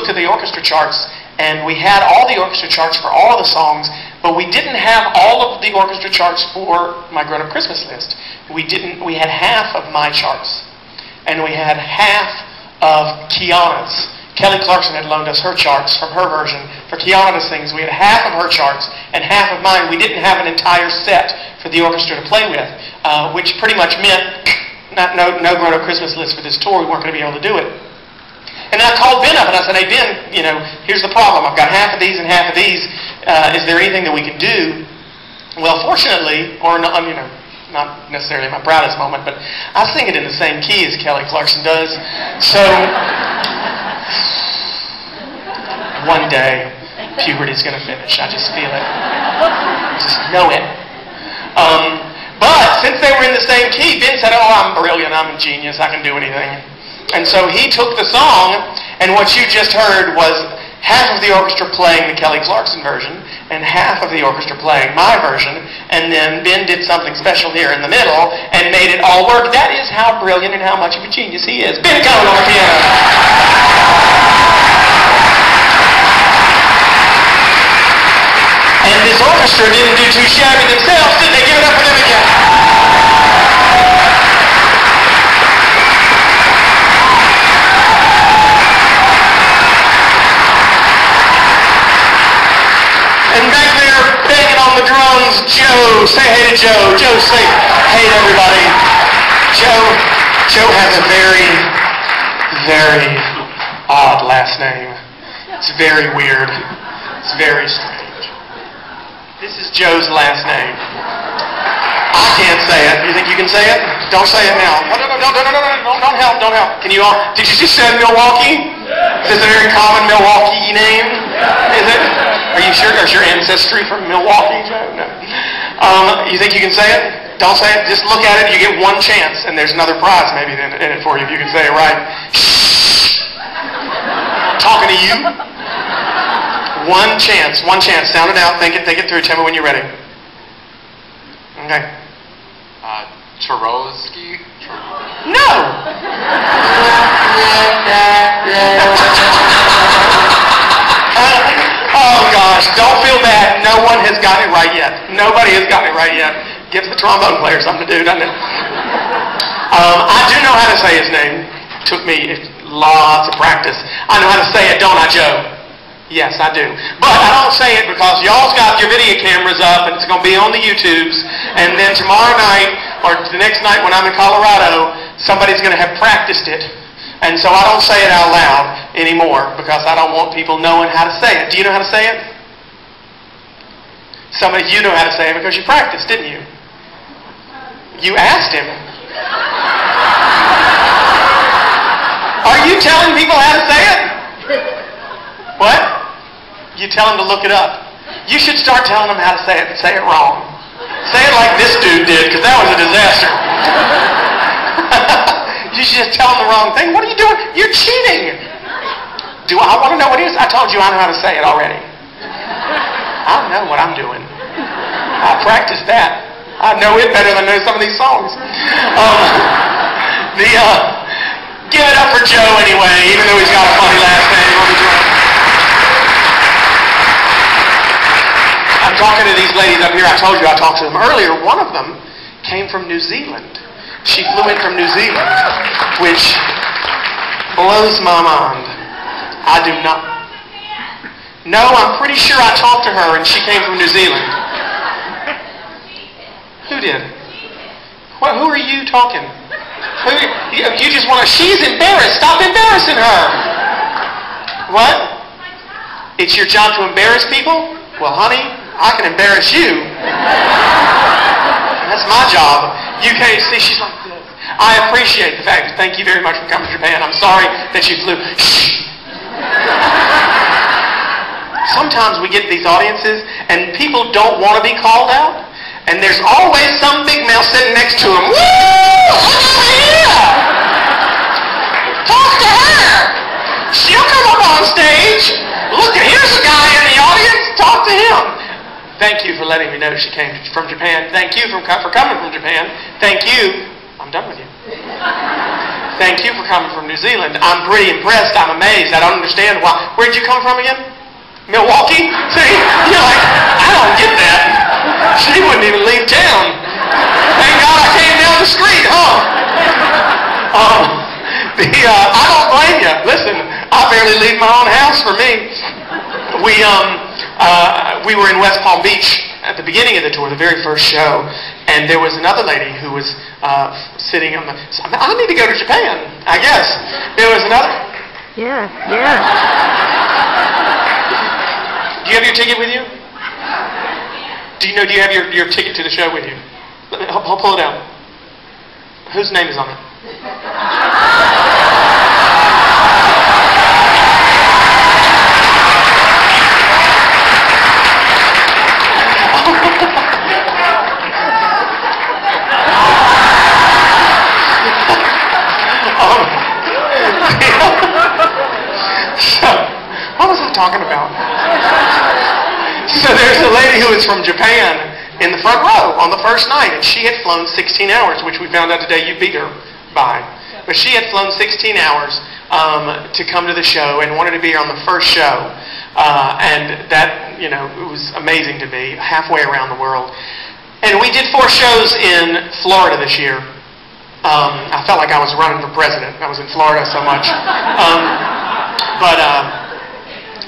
looked at the orchestra charts, and we had all the orchestra charts for all of the songs, but we didn't have all of the orchestra charts for my grown-up Christmas list. We had half of my charts, and we had half of Kiana's. Kelly Clarkson had loaned us her charts from her version for Kiana to sing. So we had half of her charts and half of mine. We didn't have an entire set for the orchestra to play with, which pretty much meant no grown-up Christmas list for this tour. We weren't going to be able to do it. And I called Ben up and I said, "Hey Ben, here's the problem. I've got half of these and half of these. Is there anything that we can do?" Well, fortunately, or not, not necessarily my proudest moment, but I sing it in the same key as Kelly Clarkson does. So one day, puberty's going to finish. I just feel it. I just know it. But since they were in the same key, Ben said, "Oh, I'm brilliant. I'm a genius. I can do anything." And so he took the song, and what you just heard was half of the orchestra playing the Kelly Clarkson version, and half of the orchestra playing my version, and then Ben did something special here in the middle, and made it all work. That is how brilliant and how much of a genius he is. Ben Cohen on the piano. And this orchestra didn't do too shabby themselves, did they? Give it up for them again. And back there, banging on the drums, Joe. Say hey to Joe. Joe, say hey to everybody. Joe has a very, very odd last name. It's very weird. It's very strange. This is Joe's last name. I can't say it. You think you can say it? Don't say it now. Don't help. Don't help. Can you all? Did you just say Milwaukee? Is this a very common Milwaukee name? Is it? Are you sure? Is your ancestry from Milwaukee, Joe? No. You think you can say it? Don't say it. Just look at it. You get one chance, and there's another prize maybe in it for you if you can say it right. Shh. I'm talking to you. One chance. One chance. Sound it out. Think it through. Tell me when you're ready. Okay. Chorosky? No! Oh gosh, don't feel bad. No one has gotten it right yet. Nobody has gotten it right yet. Gives the trombone player something to do, doesn't it? I do know how to say his name. Took me lots of practice. I know how to say it, don't I, Joe? Yes, I do. But I don't say it because y'all's got your video cameras up and it's going to be on the YouTubes. And then tomorrow night, or the next night when I'm in Colorado, somebody's going to have practiced it. And so I don't say it out loud anymore because I don't want people knowing how to say it. Do you know how to say it? Some of you know how to say it because you practiced, didn't you? You asked him. Are you telling people how to say it? What? You tell them to look it up. You should start telling them how to say it and say it wrong. Say it like this dude did, because that was a disaster. You should just tell them the wrong thing. What are you doing? You're cheating. Do I want to know what it is? I told you I know how to say it already. I know what I'm doing. I practiced that. I know it better than I know some of these songs. Give it up for Joe anyway, even though he's got a funny last name. I'm talking to these ladies up here. I told you I talked to them earlier. One of them came from New Zealand. She flew in from New Zealand, which blows my mind. I do not. No, I'm pretty sure I talked to her and she came from New Zealand. Who did? What? Who are you talking? You just want to... She's embarrassed. Stop embarrassing her. What? It's your job to embarrass people? Well, honey, I can embarrass you. That's my job. You can't see. She's like this. I appreciate the fact. Thank you very much for coming to Japan. I'm sorry that you flew. Shh. Sometimes we get these audiences and people don't want to be called out. And there's always some big male sitting next to them. Woo! Look over here! Talk to her! She'll come up on stage. Look, here's a guy in the audience. Talk to him. Thank you for letting me know she came from Japan. Thank you for coming from Japan. Thank you. I'm done with you. Thank you for coming from New Zealand. I'm pretty impressed. I'm amazed. I don't understand why. Where'd you come from again? Milwaukee? See, you're like, I don't get that. She wouldn't even leave town. Thank God I came down the street, huh? I don't blame you. Listen, I barely leave my own house for me. We were in West Palm Beach at the beginning of the tour, the very first show, and there was another lady who was sitting on the... I need to go to Japan, I guess. There was another... Yeah. Do you have your ticket with you? Do you have your ticket to the show with you? I'll pull it out. Whose name is on it? So, what was I talking about? So there's a lady who is from Japan in the front row on the first night, and she had flown 16 hours, which we found out today you beat her by. But she had flown 16 hours to come to the show and wanted to be here on the first show. And that, it was amazing to me, halfway around the world. And we did 4 shows in Florida this year. I felt like I was running for president. I was in Florida so much. But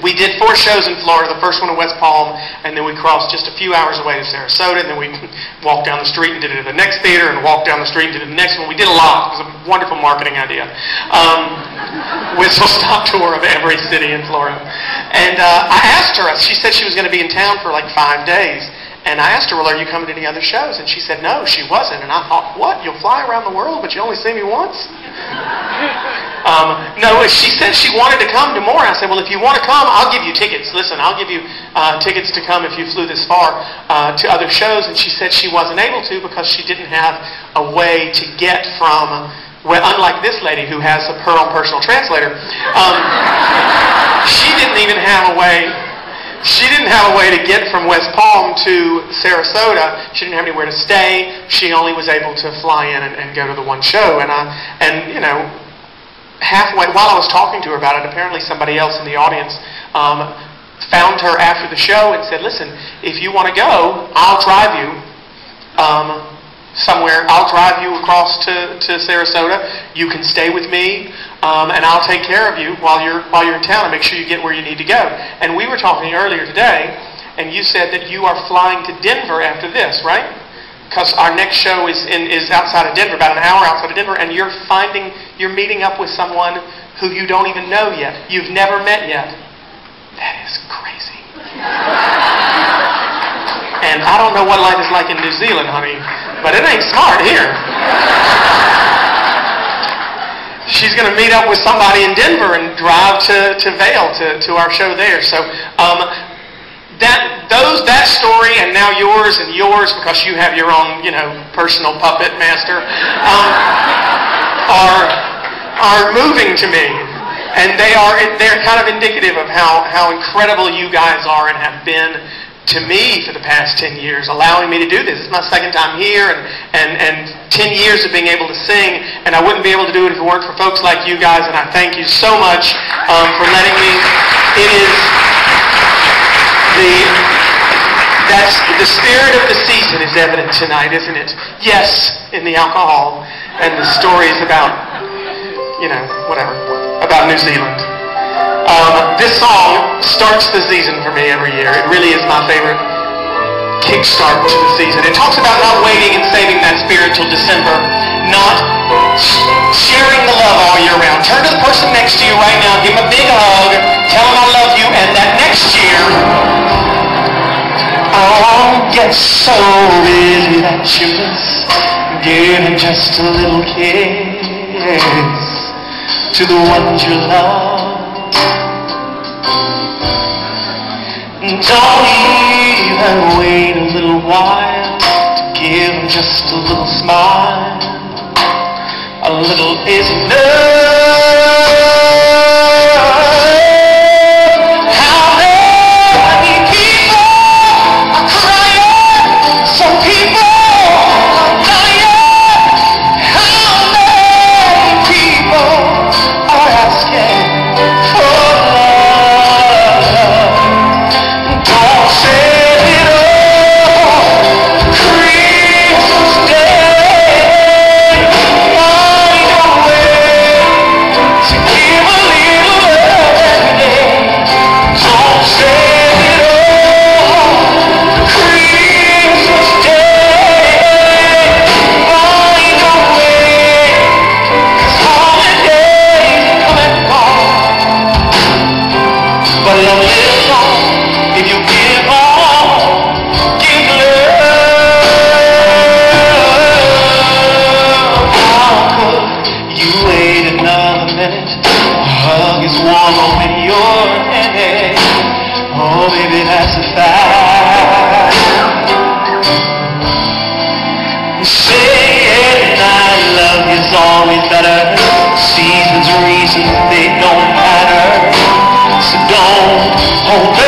we did 4 shows in Florida, the first one in West Palm, and then we crossed just a few hours away to Sarasota, and then we walked down the street and did it at the next theater, and walked down the street and did it at the next one. We did a lot. It was a wonderful marketing idea. Whistle-stop tour of every city in Florida. And I asked her, she said she was going to be in town for like 5 days. And I asked her, well, are you coming to any other shows? And she said, no, she wasn't. And I thought, what? You'll fly around the world, but you only see me once? No, she said she wanted to come to more. I said, well, if you want to come, I'll give you tickets. Listen, I'll give you tickets to come if you flew this far to other shows. And she said she wasn't able to because she didn't have a way to get from, well, unlike this lady who has her own personal translator, she didn't even have a way. She didn't have a way to get from West Palm to Sarasota. She didn't have anywhere to stay. She only was able to fly in and go to the one show. And halfway, while I was talking to her about it, apparently somebody else in the audience found her after the show and said, listen, if you want to go, I'll drive you somewhere. I'll drive you across to Sarasota. You can stay with me. And I'll take care of you while you're in town and make sure you get where you need to go. And we were talking earlier today, and you said that you are flying to Denver after this, right? Because our next show is outside of Denver, about an hour outside of Denver, and you're meeting up with someone who you don't even know yet. You've never met yet. That is crazy. And I don't know what life is like in New Zealand, honey, but it ain't smart here. She's going to meet up with somebody in Denver and drive to Vail to our show there. So that story, and now yours and yours, because you have your own personal puppet master, are moving to me, and they're kind of indicative of how incredible you guys are and have been to me for the past 10 years, allowing me to do this. It's my second time here, and 10 years of being able to sing, and I wouldn't be able to do it if it weren't for folks like you guys, and I thank you so much for letting me. The spirit of the season is evident tonight, isn't it? Yes, in the alcohol and the stories about, about New Zealand. This song starts the season for me every year. It really is my favorite kickstart to the season. It talks about not waiting and saving that spiritual December, not sharing the love all year round. Turn to the person next to you right now, give him a big hug, tell him I love you, and that next year, I'll get so busy that you miss giving just a little kiss to the ones you love. Don't even wait a little while to give them just a little smile. A little is enough. How many people are crying? Some people are dying. How many people always better. Seasons, reasons, they don't matter. So don't hold